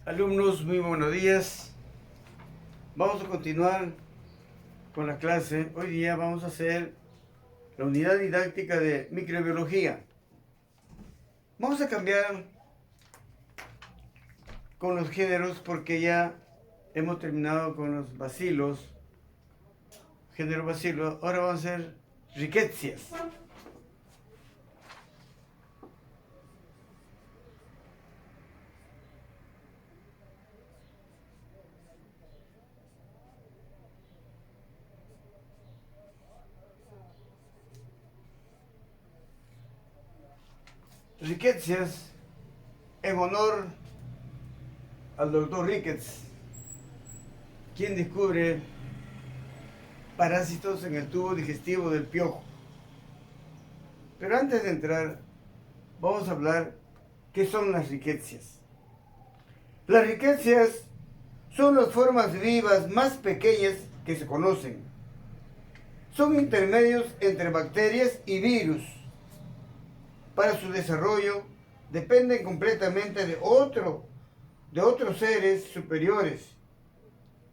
Alumnos, muy buenos días. Vamos a continuar con la clase. Hoy día vamos a hacer la unidad didáctica de microbiología. Vamos a cambiar con los géneros porque ya hemos terminado con los bacilos, género bacilo. Ahora vamos a hacer rickettsias. Rickettsias en honor al doctor Ricketts, quien descubre parásitos en el tubo digestivo del piojo. Pero antes de entrar, vamos a hablar qué son las rickettsias. Las rickettsias son las formas vivas más pequeñas que se conocen. Son intermedios entre bacterias y virus. Para su desarrollo dependen completamente de otros seres superiores.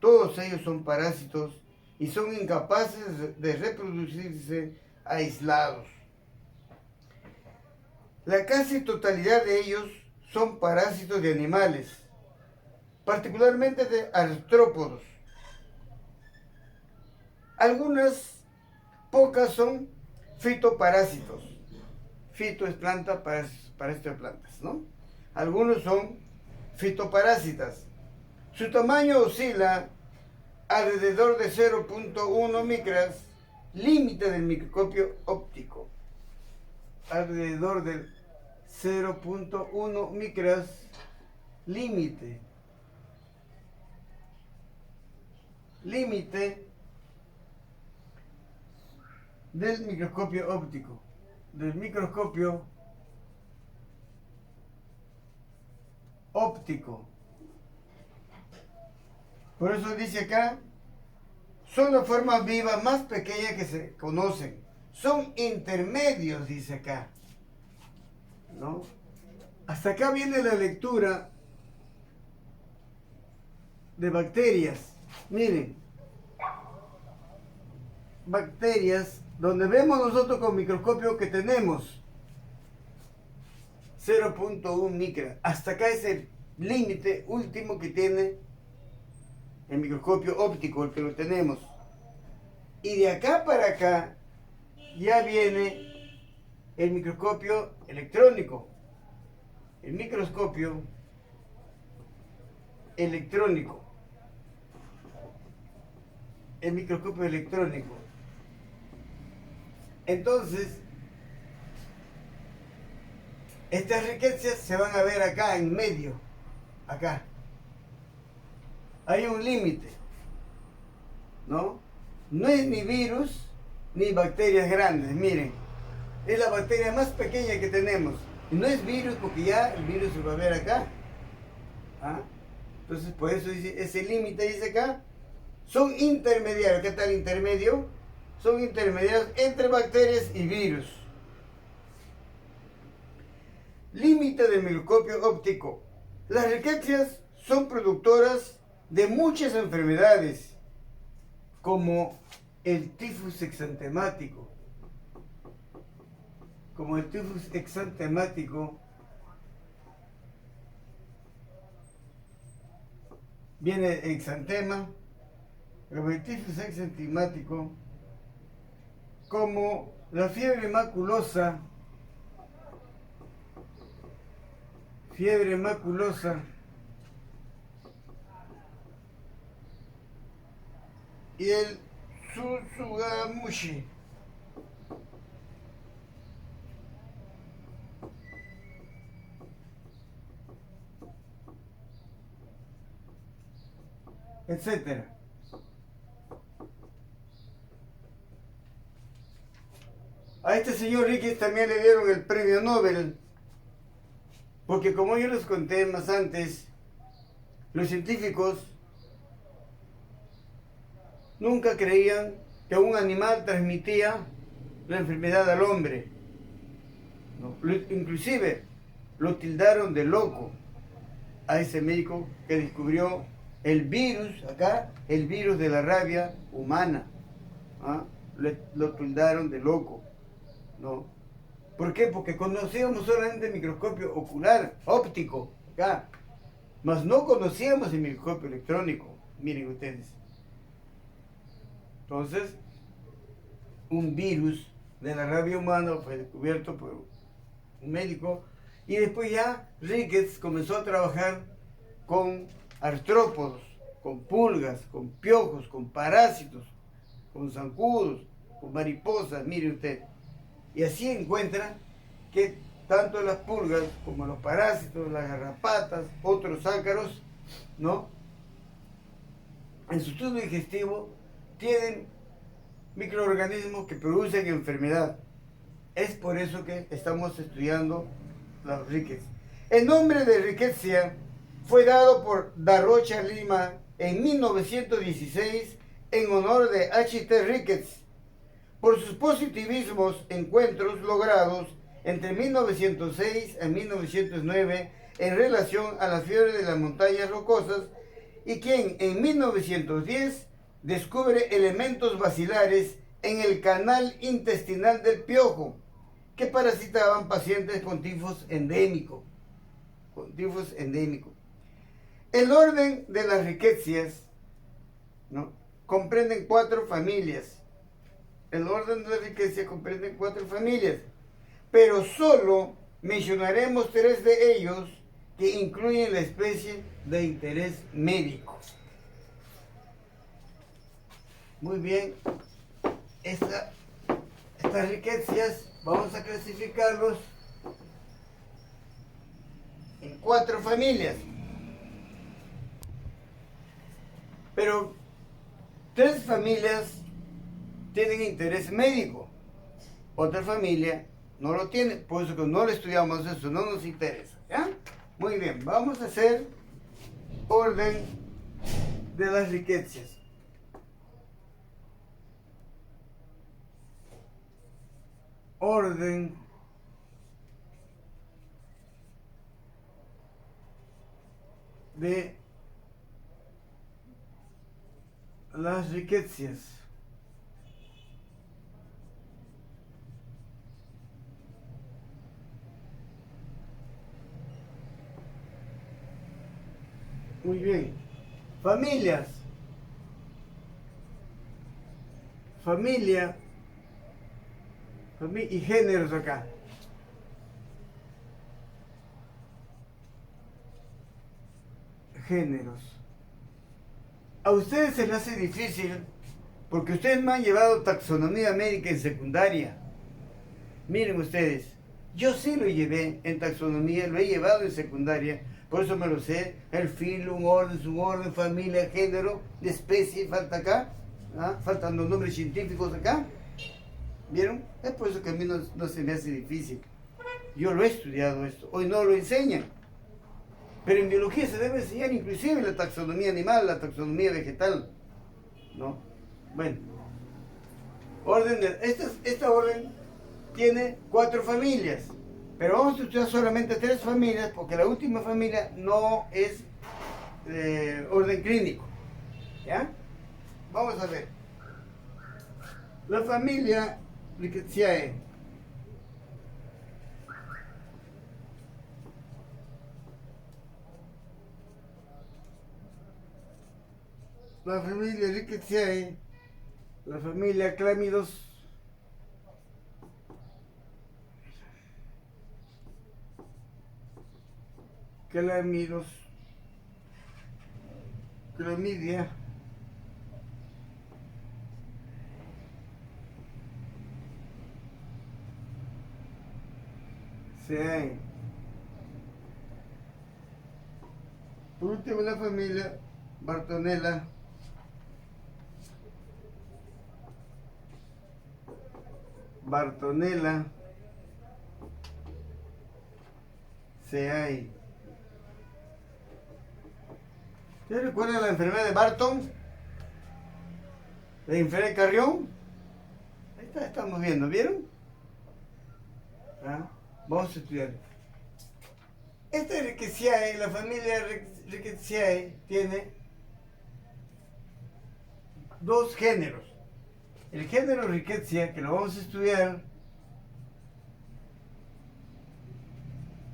Todos ellos son parásitos y son incapaces de reproducirse aislados. La casi totalidad de ellos son parásitos de animales, particularmente de artrópodos. Algunas pocas son fitoparásitos. Fito es planta, parásito de plantas, ¿no? Algunos son fitoparásitas. Su tamaño oscila alrededor de 0.1 micras, límite del microscopio óptico. Alrededor del 0.1 micras, límite del microscopio óptico, del microscopio óptico. Por eso dice acá, son las formas vivas más pequeñas que se conocen. Son intermedios, dice acá, ¿no? Hasta acá viene la lectura de bacterias. Miren, bacterias, donde vemos nosotros con microscopio que tenemos 0.1 micra. Hasta acá es el límite último que tiene el microscopio óptico, el que lo tenemos. Y de acá para acá ya viene el microscopio electrónico. El microscopio electrónico. El microscopio electrónico. Entonces, estas rickettsias se van a ver acá en medio. Acá. Hay un límite, ¿no? No es ni virus ni bacterias grandes, miren. Es la bacteria más pequeña que tenemos. Y no es virus porque ya el virus se va a ver acá. ¿Ah? Entonces, por eso dice, ese límite dice acá, son intermediarios. ¿Qué tal intermedio? Son intermediarios entre bacterias y virus. Límite del microscopio óptico. Las rickettsias son productoras de muchas enfermedades, como el tifus exantemático. Como el tifus exantemático viene exantema, como el tifus exantemático, como la fiebre maculosa, y el Tsutsugamushi. Etcétera. A este señor Ricketts también le dieron el premio Nobel, porque como yo les conté más antes, los científicos nunca creían que un animal transmitía la enfermedad al hombre. ¿No? Inclusive lo tildaron de loco. a ese médico que descubrió el virus, acá, el virus de la rabia humana. ¿Ah? Lo tildaron de loco, ¿no? ¿Por qué? Porque conocíamos solamente el microscopio ocular, óptico, acá, mas no conocíamos el microscopio electrónico, miren ustedes. Entonces, un virus de la rabia humana fue descubierto por un médico y después ya Ricketts comenzó a trabajar con artrópodos, con pulgas, con piojos, con parásitos, con zancudos, con mariposas, mire usted. Y así encuentra que tanto las pulgas como los parásitos, las garrapatas, otros ácaros, ¿no? En su tubo digestivo tienen microorganismos que producen enfermedad. Es por eso que estamos estudiando los Ricketts. El nombre de Rickettsia fue dado por Da Rocha Lima en 1916 en honor de H.T. Ricketts por sus positivismos encuentros logrados entre 1906 y 1909 en relación a las fiebres de las montañas rocosas y quien en 1910 descubre elementos bacilares en el canal intestinal del piojo que parasitaban pacientes con tifus endémico. El orden de las riquecias, ¿no?, comprenden 4 familias. El orden de las riquecias comprende 4 familias, pero solo mencionaremos 3 de ellos que incluyen la especie de interés médico. Muy bien, estas riquecias vamos a clasificarlos en 4 familias, pero 3 familias tienen interés médico, otra familia no lo tiene, por eso que no lo estudiamos, eso no nos interesa, ¿ya? Muy bien, vamos a hacer orden de las riquecias. Orden de las riquecias. Muy bien. Familias. Familia y géneros acá. Géneros. A ustedes se les hace difícil porque ustedes me han llevado taxonomía médica en secundaria. Miren ustedes, yo sí lo llevé en taxonomía, lo he llevado en secundaria, por eso me lo sé. El filo, un orden, suborden, familia, género, especie, falta acá. ¿Ah? Faltan los nombres científicos acá. ¿Vieron? Es por eso que a mí no se me hace difícil. Yo lo he estudiado esto. Hoy no lo enseñan. Pero en biología se debe enseñar inclusive la taxonomía animal, la taxonomía vegetal. ¿No? Bueno. Esta orden tiene 4 familias. Pero vamos a estudiar solamente 3 familias porque la última familia no es orden clínico. ¿Ya? Vamos a ver. La familia Rickettsiae. La familia Rickettsiae, la familia Clamidos, Clamidia, Seae. Por último, la familia Bartonella, Seae. ¿Ustedes recuerdan la enfermedad de Barton? La enfermedad de Carrión. Ahí estamos viendo, ¿vieron? ¿Ah? Vamos a estudiar. Esta Rickettsiae, la familia Rickettsiae, tiene dos géneros. El género Rickettsia, que lo vamos a estudiar,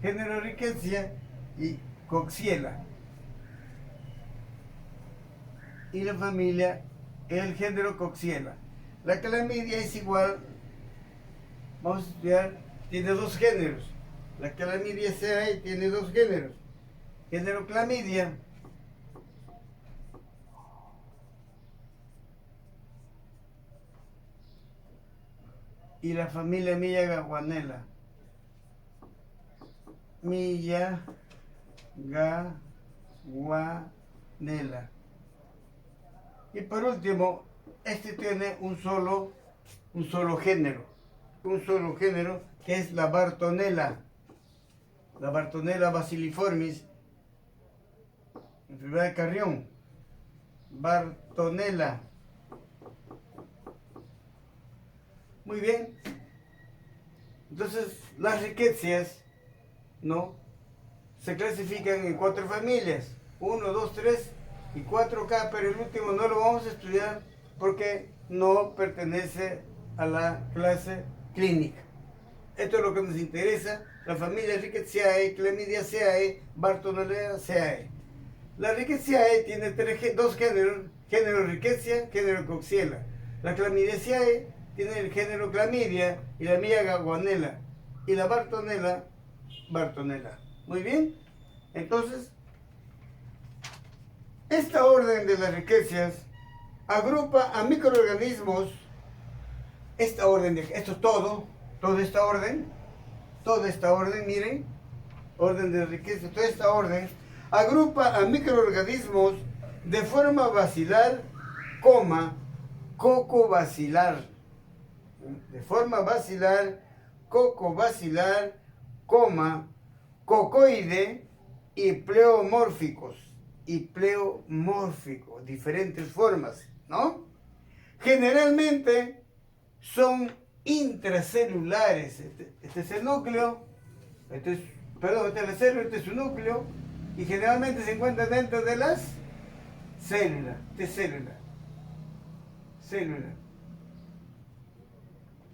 género Rickettsia y Coxiella. Y la familia, el género Coxiella. La clamidia es igual, vamos a estudiar, tiene dos géneros. La clamidia SAE tiene dos géneros. Género clamidia y la familia Millaguanella. Millaguanella. Y por último, este tiene un solo género. Un solo género que es la Bartonella. La Bartonella bacilliformis. Enfermedad de Carrión. Bartonella. Muy bien. Entonces, las riquecias, ¿no?, se clasifican en 4 familias. 1, 2, 3 y 4K, pero el último no lo vamos a estudiar porque no pertenece a la clase clínica. Esto es lo que nos interesa: la familia Rickettsiae, Clamidiaceae, Bartonellaceae. La Rickettsiae tiene dos géneros: género Rickettsia, género Coxiella. La Clamidiaceae tiene el género Clamidia y la Millaguanella. Y la Bartonella. Muy bien. Entonces, esta orden de las riquecias agrupa a microorganismos. Esta orden, esto es toda esta orden, miren, orden de riqueza, toda esta orden agrupa a microorganismos de forma basilar, cocobacilar, de forma basilar, cocobacilar, cocoide y pleomórficos, diferentes formas, ¿no? Generalmente son intracelulares. Este es el núcleo, este es la célula, este es su núcleo, y generalmente se encuentra dentro de las células. Célula.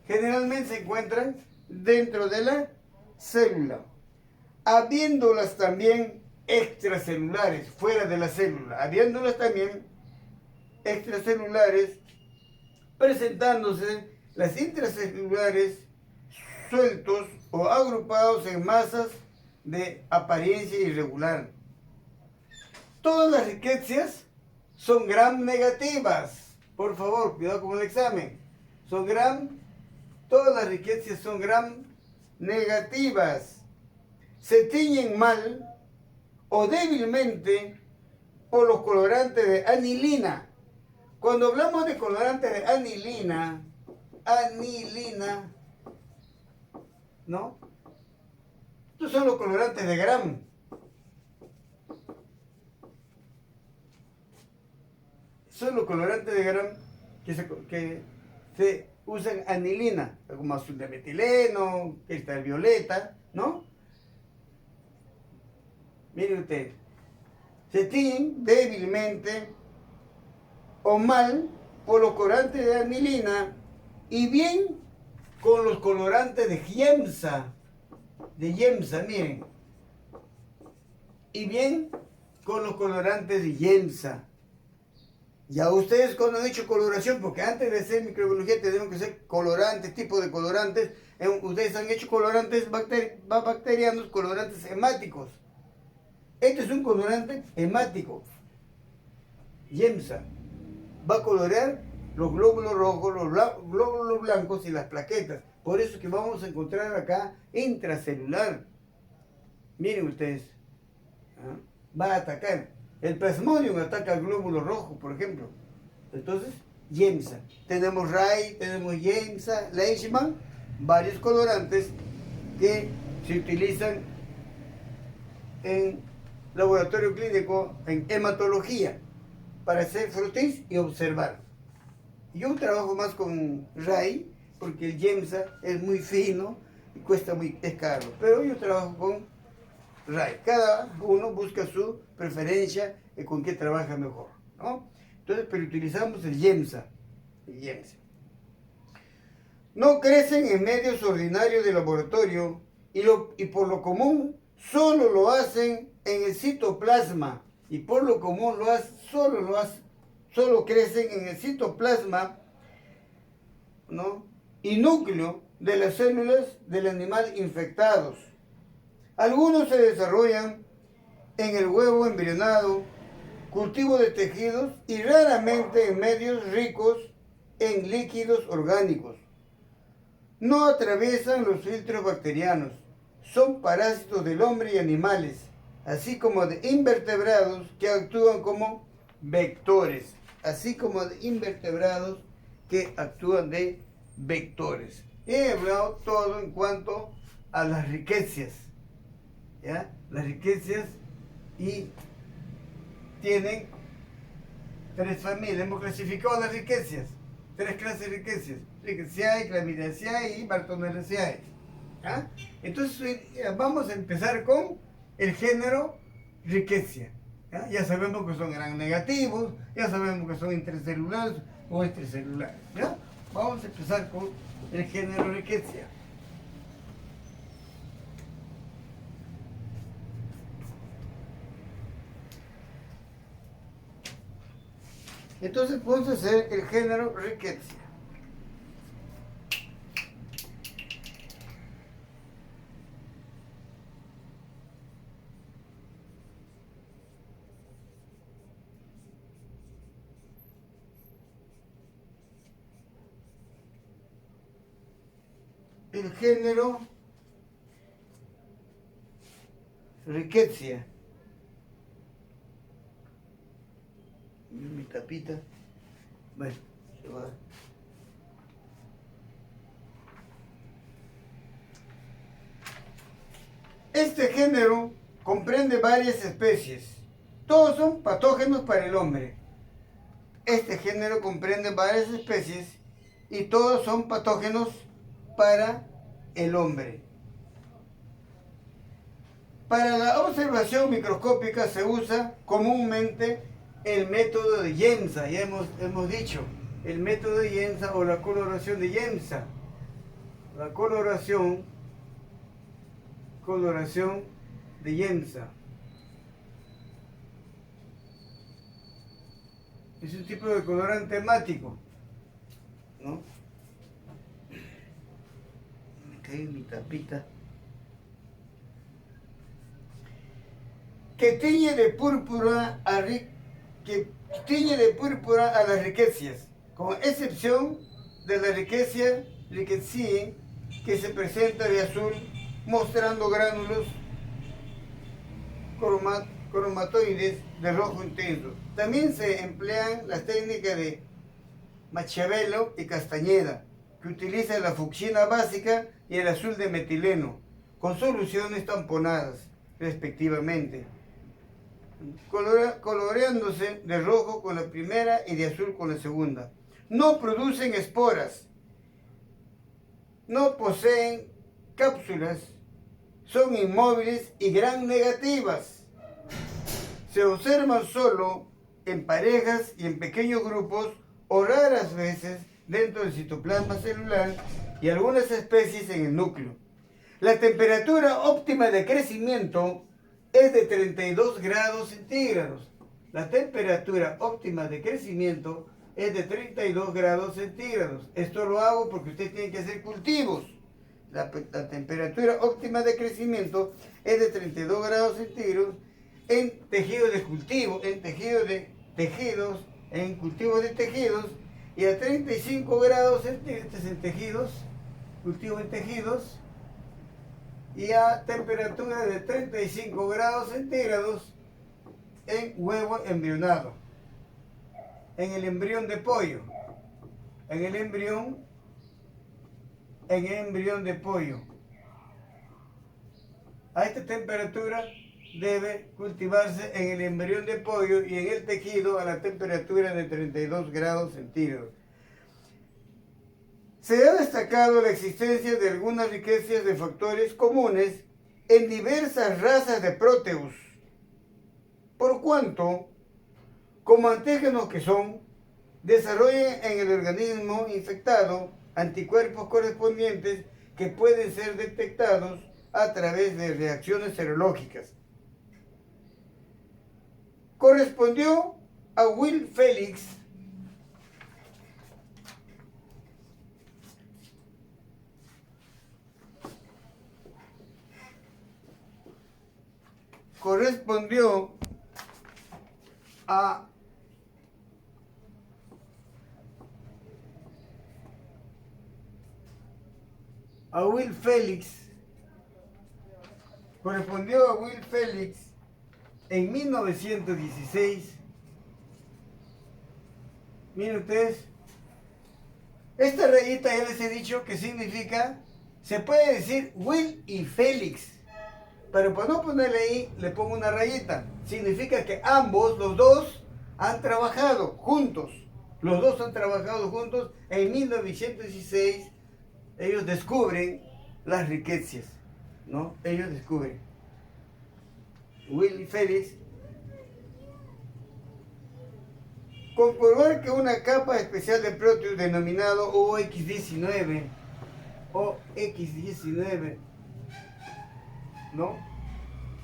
Generalmente se encuentran dentro de la célula, habiéndolas también extracelulares, fuera de la célula, habiéndolas también extracelulares, presentándose las intracelulares sueltos o agrupados en masas de apariencia irregular. Todas las riquecias son gram negativas. Por favor, cuidado con el examen. Todas las riquecias son gram negativas. Se tiñen mal o débilmente por los colorantes de anilina. Cuando hablamos de colorantes de anilina, ¿no? Estos son los colorantes de Gram. Son los colorantes de Gram que se usan anilina, como azul de metileno, cristal violeta, ¿no? Miren ustedes, se tiñen débilmente o mal por los colorantes de anilina y bien con los colorantes de Giemsa, miren, y bien con los colorantes de Giemsa. Ya ustedes cuando han hecho coloración, porque antes de hacer microbiología tenemos que hacer colorantes, tipos de colorantes, ustedes han hecho colorantes bacterianos, colorantes hemáticos. Este es un colorante hemático, Giemsa. Va a colorear los glóbulos rojos, los glóbulos blancos y las plaquetas. Por eso que vamos a encontrar acá intracelular. Miren ustedes, ¿ah? Va a atacar. El Plasmodium ataca al glóbulo rojo, por ejemplo. Entonces, Giemsa. Tenemos Ray, tenemos Giemsa, Leishman, varios colorantes que se utilizan en laboratorio clínico, en hematología, para hacer frotis y observar. Yo trabajo más con Ray, porque el Giemsa es muy fino y cuesta es caro. Pero yo trabajo con RAI. Cada uno busca su preferencia y con qué trabaja mejor, ¿no? Entonces, pero utilizamos el YEMSA. No crecen en medios ordinarios de laboratorio y por lo común solo lo hacen en el citoplasma. Y por lo común solo crecen en el citoplasma, ¿no? Y núcleo de las células del animal infectados. Algunos se desarrollan en el huevo embrionado, cultivo de tejidos y raramente en medios ricos en líquidos orgánicos. No atraviesan los filtros bacterianos. Son parásitos del hombre y animales, así como de invertebrados que actúan como vectores. He hablado todo en cuanto a las riquezas, ¿ya? Las riquezas, y tienen tres familias. Hemos clasificado las riquezas, tres clases de riquezas: Rickettsiae, Chlamydiaceae y Bartonelliaceae. ¿Ah? Entonces vamos a empezar con el género Rickettsia. ¿Ya? Ya sabemos que son gran negativos, ya sabemos que son intracelulares o extracelulares. ¿Ya? Vamos a empezar con el género Rickettsia. Entonces vamos a hacer el género Rickettsia. El género Rickettsia. Mi tapita. Bueno, se va. Este género comprende varias especies. Todos son patógenos para el hombre. Este género comprende varias especies y todos son patógenos para el hombre. Para la observación microscópica se usa comúnmente el método de YEMSA. Ya hemos dicho, el método de YEMSA o la coloración de YEMSA. La coloración de YEMSA. Es un tipo de colorante hemático, ¿no? Me cae mi tapita. Que tiñe de púrpura a las riquezas, con excepción de la Rickettsia, que se presenta de azul, mostrando gránulos cromatoides de rojo intenso. También se emplean las técnicas de Machiavello y Castañeda, que utilizan la fucsina básica y el azul de metileno, con soluciones tamponadas, respectivamente, coloreándose de rojo con la primera y de azul con la segunda. No producen esporas, no poseen cápsulas, son inmóviles y gram negativas. Se observan solo en parejas y en pequeños grupos o raras veces dentro del citoplasma celular y algunas especies en el núcleo. La temperatura óptima de crecimiento es de 32 grados centígrados. La temperatura óptima de crecimiento es de 32 grados centígrados. Esto lo hago porque usted tiene que hacer cultivos. La temperatura óptima de crecimiento es de 32 grados centígrados en tejidos de cultivo, en cultivos de tejidos, y a 35 grados centígrados en tejidos, cultivo en tejidos, y a temperatura de 35 grados centígrados en huevo embrionado, en el embrión de pollo, en el embrión de pollo. A esta temperatura debe cultivarse en el embrión de pollo y en el tejido a la temperatura de 32 grados centígrados. Se ha destacado la existencia de algunas riquezas de factores comunes en diversas razas de Proteus, por cuanto, como antígenos que son, desarrollan en el organismo infectado anticuerpos correspondientes que pueden ser detectados a través de reacciones serológicas. Correspondió a Will Felix a Will Felix en 1916. Miren ustedes, esta rayita ya les he dicho que significa, se puede decir Will y Félix, pero para no ponerle ahí, le pongo una rayita. Significa que ambos, los dos, han trabajado juntos. Los dos han trabajado juntos. En 1916, ellos descubren las riquezas, ¿no? Ellos descubren. Will y Félix. Comprobar que una capa especial de Proteus denominado OX19, ¿no?,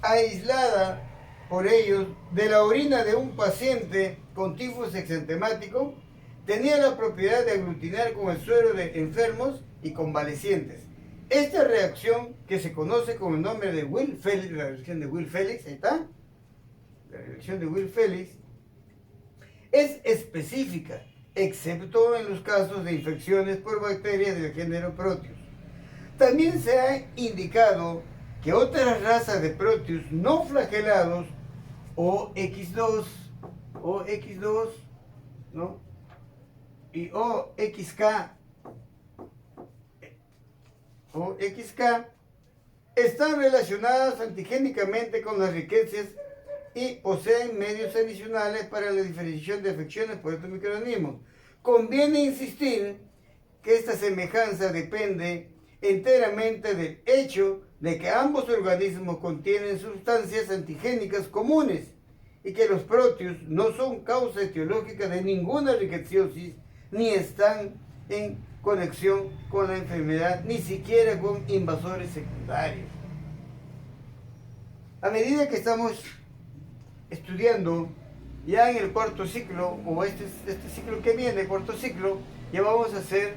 aislada por ellos de la orina de un paciente con tifus exantemático, tenía la propiedad de aglutinar con el suero de enfermos y convalecientes. Esta reacción, que se conoce con el nombre de Will Felix, la reacción de Will Felix, ahí está, la reacción de Will Felix, es específica, excepto en los casos de infecciones por bacterias del género Proteus. También se ha indicado que otras razas de Proteus no flagelados, OX2, ¿no?, y OXK, están relacionadas antigénicamente con las riquezas y poseen medios adicionales para la diferenciación de afecciones por estos microorganismos. Conviene insistir que esta semejanza depende enteramente del hecho de que ambos organismos contienen sustancias antigénicas comunes y que los Proteus no son causa etiológica de ninguna rickettsiosis, ni están en conexión con la enfermedad, ni siquiera con invasores secundarios. A medida que estamos estudiando ya en el cuarto ciclo, o este ciclo que viene, cuarto ciclo, ya vamos a hacer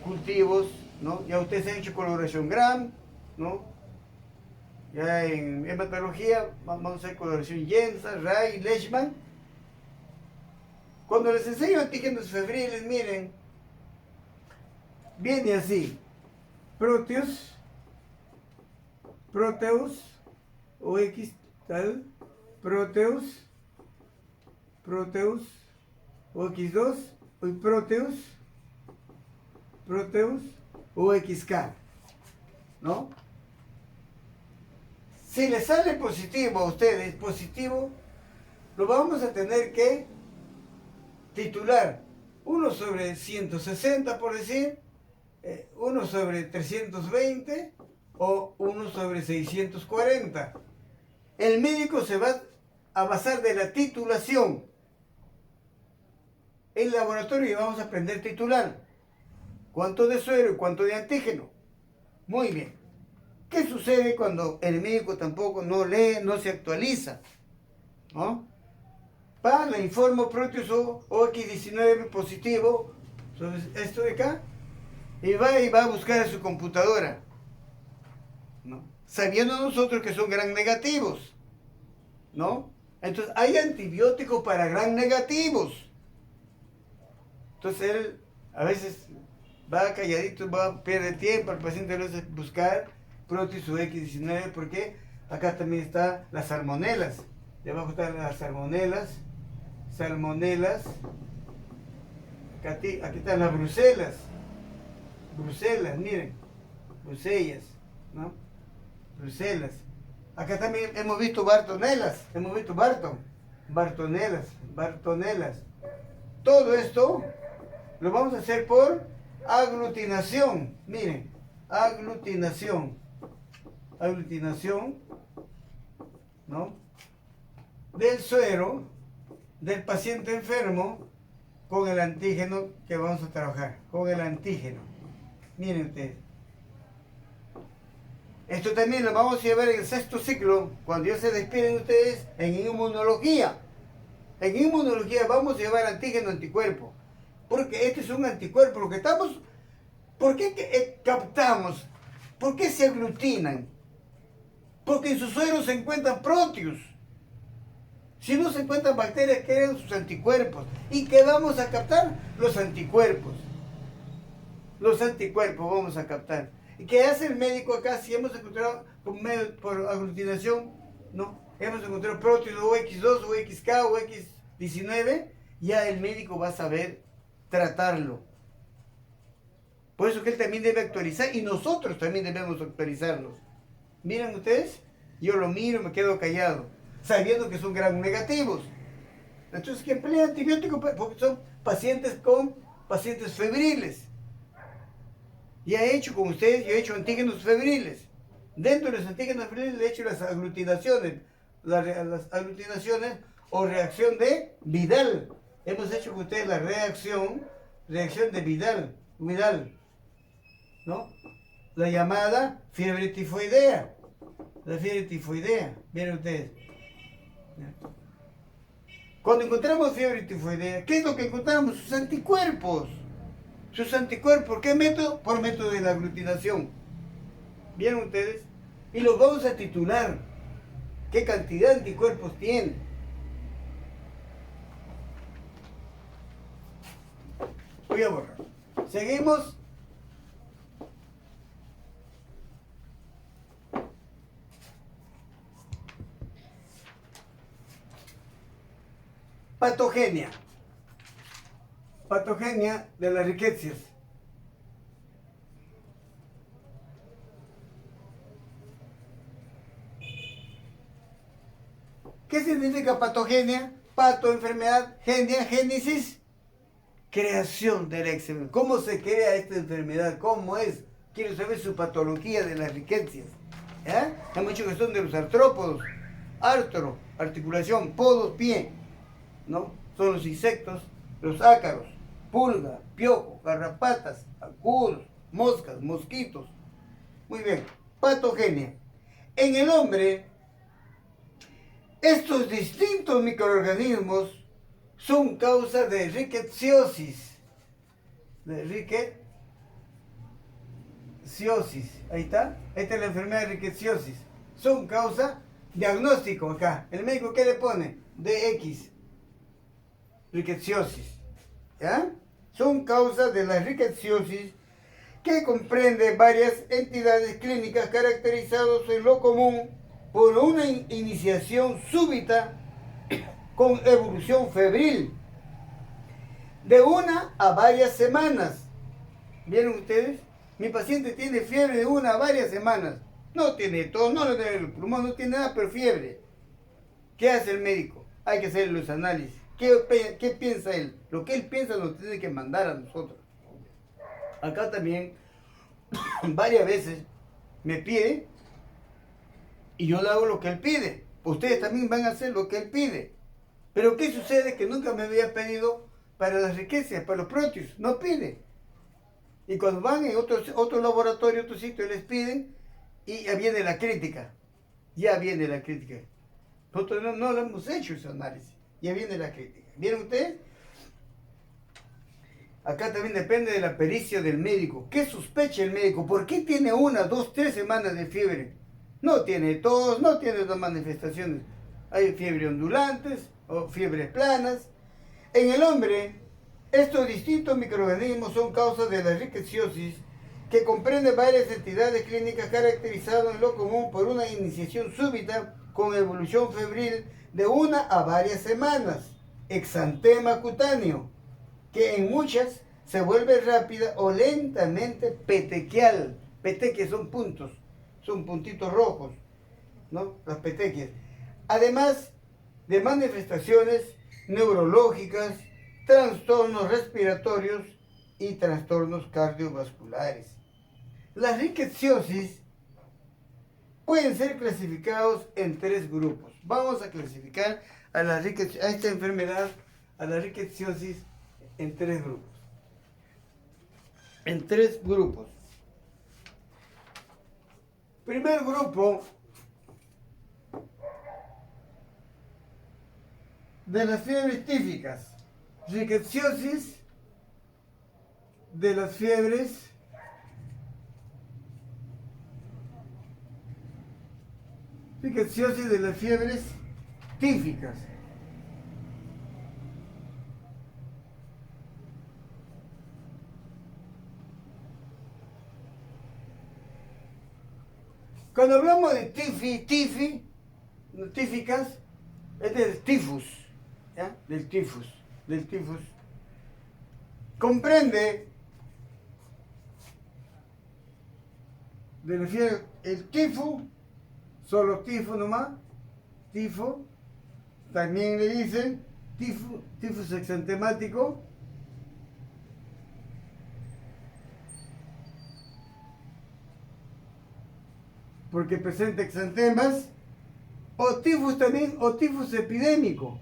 cultivos, ¿no? Ya ustedes han hecho coloración Gram, ¿no? Ya en hematología vamos a hacer coloración Jensen, Ray, Leishman. Cuando les enseño antígenos febriles, miren, viene así: Proteus, OX tal, Proteus, OX2, Proteus, OXK, ¿no? Si les sale positivo a ustedes, lo vamos a tener que titular 1 sobre 160, por decir, 1 sobre 320 o 1 sobre 640. El médico se va a basar de la titulación. En el laboratorio vamos a aprender a titular. ¿Cuánto de suero y cuánto de antígeno? Muy bien. ¿Qué sucede cuando el médico tampoco no lee, no se actualiza? ¿No? Le informo Proteus OX19 positivo, esto de acá, y va a buscar en su computadora, ¿no?, sabiendo nosotros que son gram negativos, ¿no? Entonces hay antibióticos para gram negativos. Entonces él a veces va calladito, pierde tiempo, el paciente lo hace buscar Proteus OX19, porque acá también está las salmonelas. Debajo están las salmonelas, aquí están las bruselas, miren, brusellas, ¿no? Bruselas. Acá también hemos visto bartonelas, bartonelas. Todo esto lo vamos a hacer por aglutinación, miren, aglutinación. aglutinación, ¿no?, del suero del paciente enfermo con el antígeno que vamos a trabajar, con el antígeno. Miren ustedes. Esto también lo vamos a llevar en el sexto ciclo, cuando ya se despiden ustedes, en inmunología. En inmunología vamos a llevar antígeno anticuerpo, porque este es un anticuerpo. Lo que estamos, ¿por qué captamos? ¿Por qué se aglutinan? Porque en sus sueros se encuentran proteos. Si no se encuentran bacterias, crean sus anticuerpos. ¿Y qué vamos a captar? Los anticuerpos. Los anticuerpos vamos a captar. ¿Y qué hace el médico acá si hemos encontrado por aglutinación? No, hemos encontrado proteos o X2 o XK o X19, ya el médico va a saber tratarlo. Por eso que él también debe actualizar y nosotros también debemos actualizarnos. Miren ustedes, yo lo miro, me quedo callado, sabiendo que son gram negativos. Entonces, que emplea antibióticos porque son pacientes febriles. Ya he hecho con ustedes, yo he hecho antígenos febriles. Dentro de los antígenos febriles he hecho las aglutinaciones o reacción de Vidal. Hemos hecho con ustedes la reacción de Vidal, ¿no? La llamada fiebre tifoidea. La fiebre tifoidea, miren ustedes. Cuando encontramos fiebre tifoidea, ¿qué es lo que encontramos? Sus anticuerpos. Sus anticuerpos, ¿por qué método? Por método de la aglutinación. ¿Vieron ustedes? Y los vamos a titular. ¿Qué cantidad de anticuerpos tiene? Voy a borrar. Seguimos. Patogenia. Patogenia de las riquecias. ¿Qué significa patogenia? Pato, enfermedad, genia, génesis, creación del eczema. ¿Cómo se crea esta enfermedad? ¿Cómo es? Quiero saber su patología de las riquecias. Hay muchos que son de los artrópodos. Artro, articulación, podos, pie, ¿no? Son los insectos, los ácaros, pulga, piojo, garrapatas, zancudos, moscas, mosquitos. Muy bien, patogenia. En el hombre, estos distintos microorganismos son causa de rickettsiosis. De rickettsiosis. Ahí está. Esta es la enfermedad de rickettsiosis. Son causa, diagnóstico acá. ¿El médico qué le pone? DX. Rickettsiosis. ¿Ya? Son causas de la rickettsiosis que comprende varias entidades clínicas caracterizadas en lo común por una iniciación súbita con evolución febril de 1 a varias semanas. ¿Vieron ustedes? Mi paciente tiene fiebre de 1 a varias semanas. No tiene tos, no le duele el pulmón, no tiene nada, pero fiebre. ¿Qué hace el médico? Hay que hacer los análisis. ¿Qué piensa él? Lo que él piensa nos tiene que mandar a nosotros. Acá también, varias veces, me pide y yo le hago lo que él pide. Ustedes también van a hacer lo que él pide. Pero ¿qué sucede? Que nunca me había pedido para las riquezas, para los proteos. No pide. Y cuando van en otro laboratorio, otro sitio, les piden y ya viene la crítica. Ya viene la crítica. Nosotros no lo hemos hecho ese análisis. Ya viene la crítica. ¿Vieron ustedes? Acá también depende de la pericia del médico. ¿Qué sospecha el médico? ¿Por qué tiene 1, 2, 3 semanas de fiebre? No tiene tos, no tiene otras manifestaciones. Hay fiebre ondulantes o fiebres planas. En el hombre, estos distintos microorganismos son causas de la rickettsiosis, que comprende varias entidades clínicas caracterizadas en lo común por una iniciación súbita con evolución febril de 1 a varias semanas. Exantema cutáneo, que en muchas se vuelve rápida o lentamente petequial. Petequias son puntos, son puntitos rojos, ¿no? Las petequias. Además de manifestaciones neurológicas, trastornos respiratorios y trastornos cardiovasculares. La rickettsiosis pueden ser clasificados en 3 grupos. Vamos a clasificar a esta enfermedad, a la rickettsiosis, en 3 grupos. En 3 grupos. Primer grupo, de las fiebres típicas. Rickettsiosis de las fiebres típicas. Cuando hablamos de tíficas, es del tifus, ¿ya? Del tifus. Comprende de la fiebre el tifo, solo tifo nomás, tifo, también le dicen tifus exantemático, porque presenta exantemas, o tifus también, o tifus epidémico.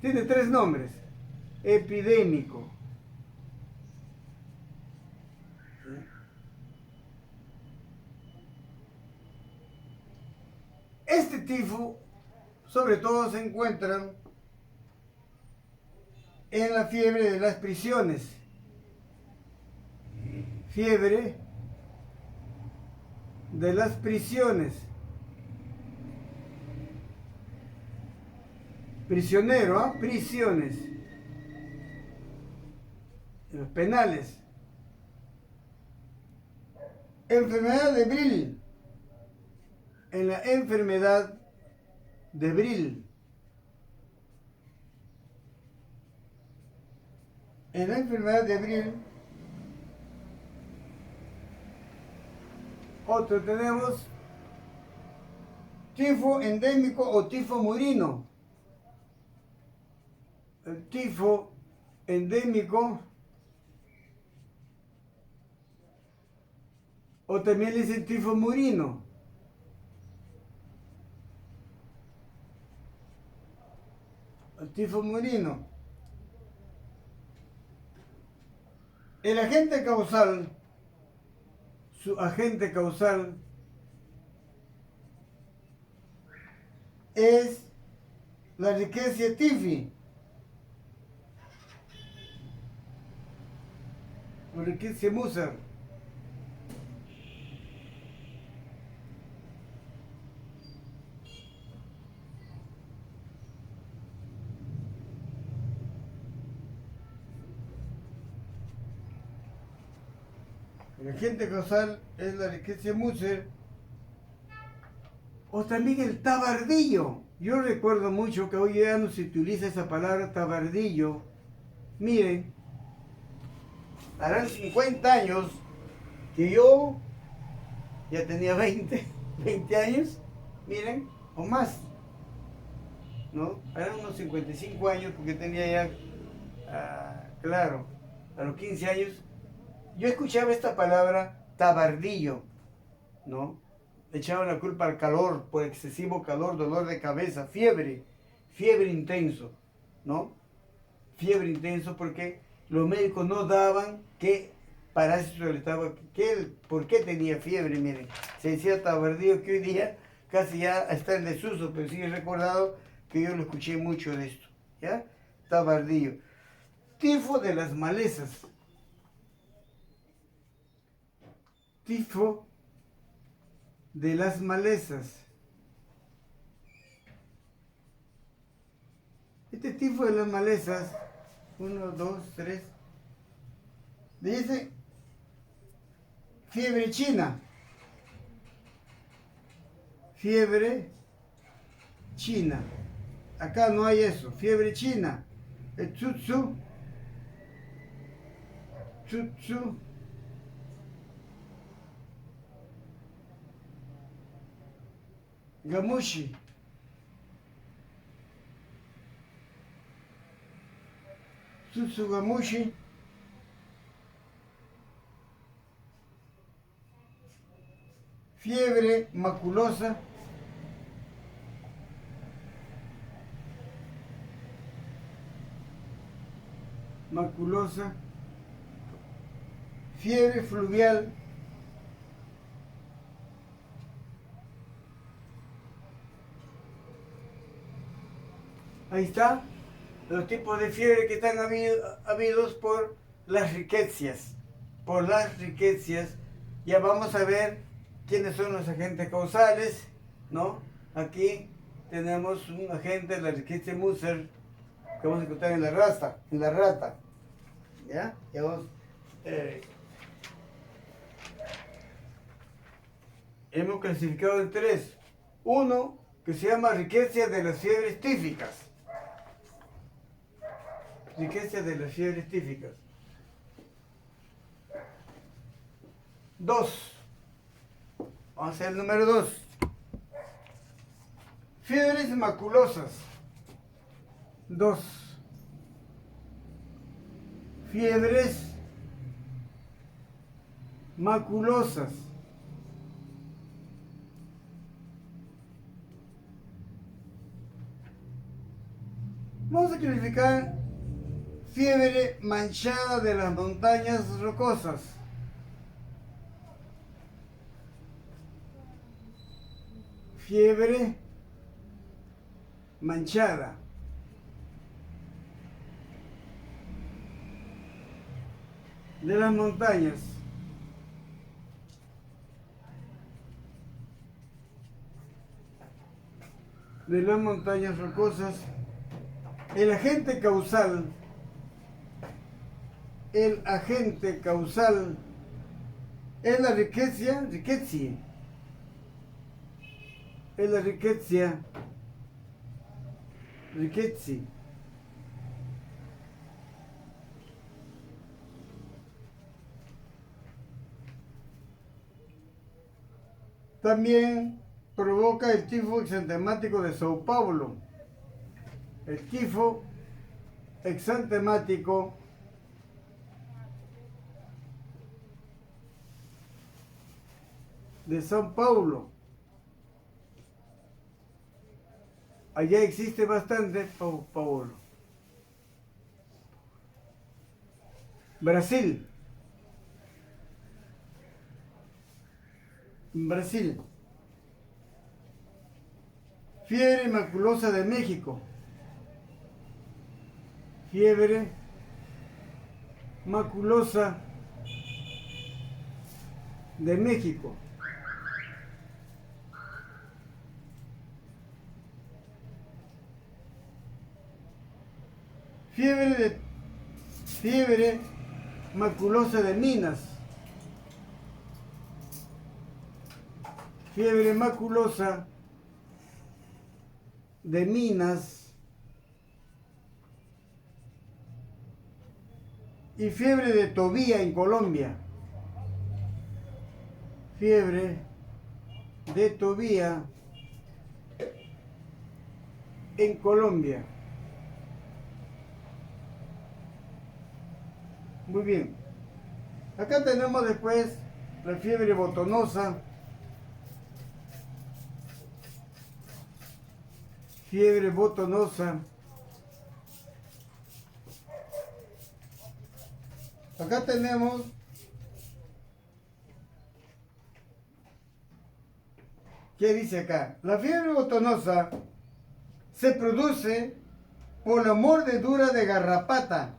Tiene 3 nombres. Epidémico. Este tifo, sobre todo, se encuentra en la fiebre de las prisiones. Fiebre de las prisiones. Prisionero, ¿ah? Prisiones. En los penales. Enfermedad de Brill. En la enfermedad de Brill. En la enfermedad de Brill, otro tenemos tifo endémico o tifo murino. El tifo endémico, o también le dicen tifo murino. El tifo murino. El agente causal, su agente causal es la Rickettsia tifi. O Rickettsia musar. El agente causal es la Rickettsia musar, o también el tabardillo. Yo recuerdo mucho que hoy ya no se utiliza esa palabra tabardillo. Miren, harán 50 años que yo ya tenía 20 años, miren, o más, ¿no? Harán unos 55 años porque tenía ya, claro, a los 15 años, yo escuchaba esta palabra tabardillo, ¿no? Le echaban la culpa al calor, por excesivo calor, dolor de cabeza, fiebre intenso, ¿no? Fiebre intenso porque los médicos no daban qué parásito le estaba, por qué tenía fiebre, miren. Se decía tabardillo, que hoy día casi ya está en desuso, pero sí he recordado que yo lo escuché mucho de esto, ¿ya? Tabardillo. Tifo de las malezas. Tifo de las malezas. Este tifo de las malezas, 1, 2, 3, dice fiebre china. Fiebre china. Acá no hay eso. Fiebre china. El tsutsu. Gamushi. Tsutsugamushi. fiebre maculosa, fiebre fluvial, ahí está, los tipos de fiebre que están habidos por las riquecias. Ya vamos a ver quiénes son los agentes causales, ¿no? Aquí tenemos un agente, la riqueza Musser, que vamos a encontrar en la rata, ¿ya? Ya vamos, hemos clasificado en tres. Uno, que se llama riqueza de las fiebres tíficas. Riqueza de las fiebres tíficas. 2. Vamos a hacer el número 2. Fiebres maculosas. 2. Fiebres maculosas. Vamos a clasificar fiebre manchada de las montañas rocosas. Fiebre manchada. De las montañas. De las montañas rocosas. El agente causal es la riqueza. Es la riqueza. También provoca el tifo exantemático de Sao Paulo. El tifo exantemático de São Paulo. Allá existe bastante, Paulo. Brasil. Fiebre maculosa de México. Fiebre maculosa de México. Fiebre maculosa de Minas. Fiebre maculosa de Minas. Y fiebre de Tobía en Colombia. Fiebre de Tobía en Colombia. Muy bien. Acá tenemos después la fiebre botonosa. Fiebre botonosa. Acá tenemos ¿qué dice acá? La fiebre botonosa se produce por la mordedura de garrapata.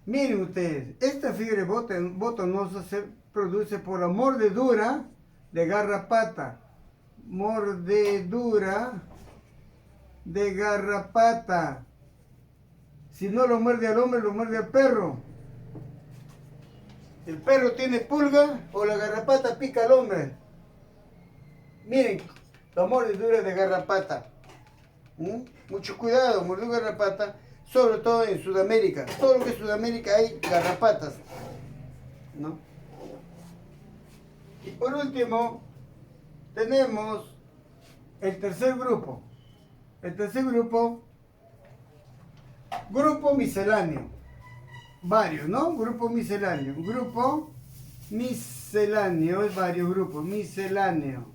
Miren ustedes, esta fiebre botonosa se produce por la mordedura de garrapata. Mordedura de garrapata. Si no lo muerde al hombre, lo muerde al perro. El perro tiene pulga o la garrapata pica al hombre. Miren, la mordedura de garrapata. Mucho cuidado, mordedura de garrapata, sobre todo en Sudamérica. Todo lo que es Sudamérica hay garrapatas, ¿no? Y por último, tenemos el tercer grupo. Grupo misceláneo. Varios, ¿no? Grupo misceláneo. Grupo Misceláneo es varios grupos. Misceláneo.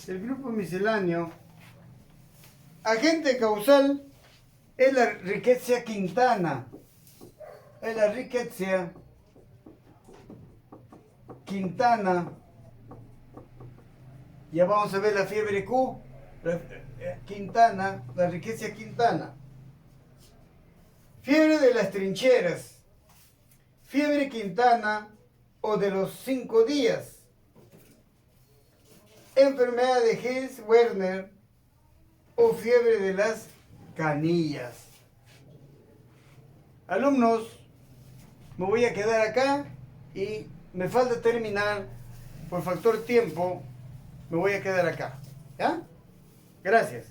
El grupo misceláneo. Agente causal es la riqueza quintana. Es la riqueza quintana. Ya vamos a ver la fiebre Q. Quintana, la riqueza quintana. Fiebre de las trincheras. Fiebre quintana o de los 5 días. Enfermedad de Hess-Werner o fiebre de las canillas. Alumnos, me voy a quedar acá y me falta terminar por factor tiempo. Me voy a quedar acá. ¿Ya? Gracias.